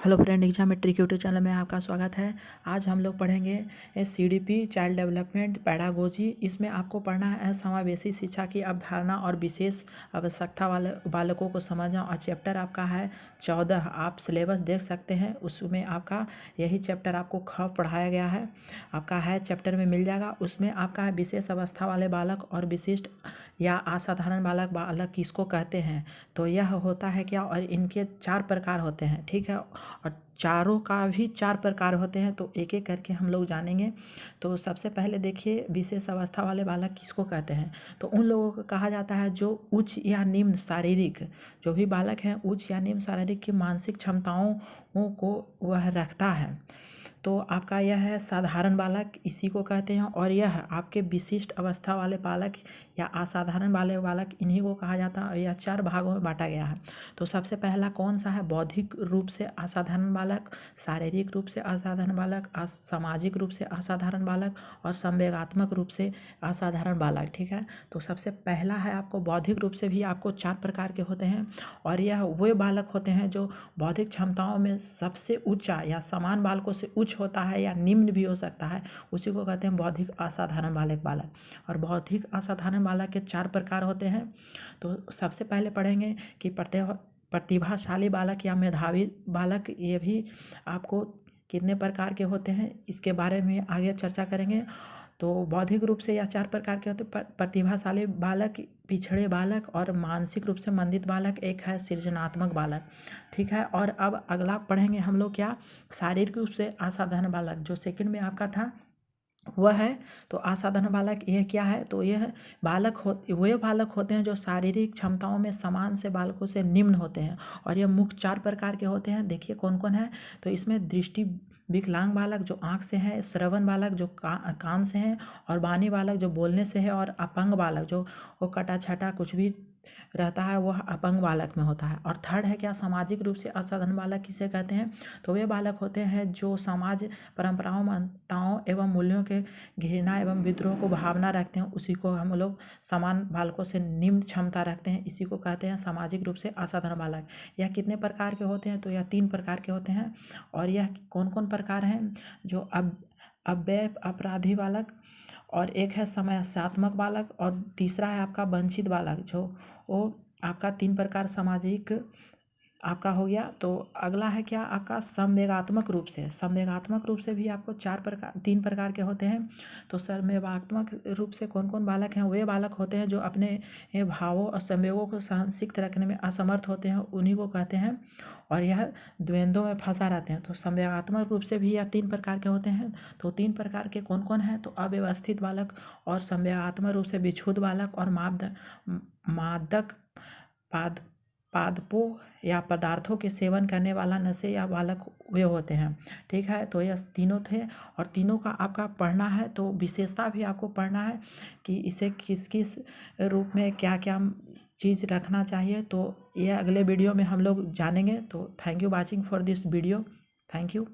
Hello friend, exam matric YouTube channel में आपका स्वागत है। आज हम लोग पढ़ेंगे CDP चाइल्ड डेवलपमेंट पैडागोजी। इसमें आपको पढ़ना है समावेशी शिक्षा की अवधारणा और विशेष आवश्यकता वाले बालकों को समझना। और चैप्टर आपका है 14। आप सिलेबस देख सकते हैं, उसमें आपका यही चैप्टर आपको ख पढ़ाया गया है, आपका है चैप्टर में मिल जाएगा। उसमें आपका है विशेष अवस्था वाले बालक और विशिष्ट या असाधारण बालक किसको कहते हैं। तो यह होता है क्या, और इनके 4 प्रकार होते हैं, ठीक है। और चारों का भी 4 प्रकार होते हैं, तो एक एक करके हम लोग जानेंगे। तो सबसे पहले देखिए, विशेष अवस्था वाले बालक किसको कहते हैं। तो उन लोगों को कहा जाता है जो उच्च या निम्न शारीरिक, जो भी बालक हैं उच्च या निम्न शारीरिक की मानसिक क्षमताओं को वह रखता है। तो आपका यह है साधारण बालक, इसी को कहते हैं। और यह आपके विशिष्ट अवस्था वाले बालक या असाधारण वाले बालक, इन्हीं को कहा जाता है। यह 4 भागों में बांटा गया है। तो सबसे पहला कौन सा है, बौद्धिक रूप से असाधारण बालक, शारीरिक रूप से असाधारण बालक, सामाजिक रूप से असाधारण बालक और संवेगात्मक रूप से असाधारण बालक, ठीक है। तो सबसे पहला है आपको बौद्धिक रूप से भी आपको 4 प्रकार के होते हैं। और यह वे बालक होते हैं जो बौद्धिक क्षमताओं में सबसे ऊंचा या समान बालकों से उच्च होता है या निम्न भी हो सकता है, उसी को कहते हैं बौद्धिक असाधारण बालक। और बौद्धिक असाधारण बालक के 4 प्रकार होते हैं। तो सबसे पहले पढ़ेंगे कि प्रतिभाशाली बालक या मेधावी बालक, ये भी आपको कितने प्रकार के होते हैं इसके बारे में आगे चर्चा करेंगे। तो बौद्धिक रूप से या 4 प्रकार के होते, प्रतिभाशाली बालक, पिछड़े बालक और मानसिक रूप से मंदित बालक, एक है सृजनात्मक बालक, ठीक है। और अब अगला पढ़ेंगे हम लोग क्या, शारीरिक रूप से असाधारण बालक, जो सेकंड में आपका था वह है। तो असाधारण बालक यह क्या है, तो यह वे बालक होते हैं जो शारीरिक क्षमताओं में समान से बालकों से निम्न होते हैं। और यह मुख्य 4 प्रकार के होते हैं, देखिए कौन कौन है। तो इसमें दृष्टि विकलांग बालक जो आँख से है, श्रवण बालक जो कान से है, और वाणी बालक जो बोलने से है, और अपंग बालक जो वो कटा छटा कुछ भी रहता है वह अपंग बालक में होता है। और थर्ड है क्या, सामाजिक रूप से असाधारण बालक किसे कहते हैं। तो वे बालक होते हैं जो समाज परंपराओं, मान्यताओं एवं मूल्यों के घृणा एवं विद्रोह को भावना रखते हैं, उसी को हम लोग समान बालकों से निम्न क्षमता रखते हैं, इसी को कहते हैं सामाजिक रूप से असाधारण बालक। यह कितने प्रकार के होते हैं, तो यह 3 प्रकार के होते हैं। और यह कौन कौन प्रकार हैं, जो अव्यय अपराधी बालक, और एक है समस्यात्मक बालक, और तीसरा है आपका वंचित बालक, जो वो आपका 3 प्रकार सामाजिक आपका हो गया। तो अगला है क्या आपका संवेगात्मक रूप से भी आपको 3 प्रकार के होते हैं। तो संवेगात्मक रूप से कौन कौन बालक हैं, वे बालक होते हैं जो अपने भावों और संवेगों को संसिक्त रखने में असमर्थ होते हैं, उन्हीं को कहते हैं। और यह द्वंद्वों में फंसा रहते हैं। तो संवेगात्मक रूप से भी यह 3 प्रकार के होते हैं। तो 3 प्रकार के कौन कौन हैं, तो अव्यवस्थित बालक, और संवेगात्मक रूप से विक्षुब्ध बालक, और मादक पादपों या पदार्थों के सेवन करने वाला नशे या बालक वे होते हैं, ठीक है। तो यह तीनों थे, और तीनों का आपका पढ़ना है। तो विशेषता भी आपको पढ़ना है कि इसे किस किस रूप में क्या क्या चीज़ रखना चाहिए। तो यह अगले वीडियो में हम लोग जानेंगे। तो thank you watching for this video, thank you.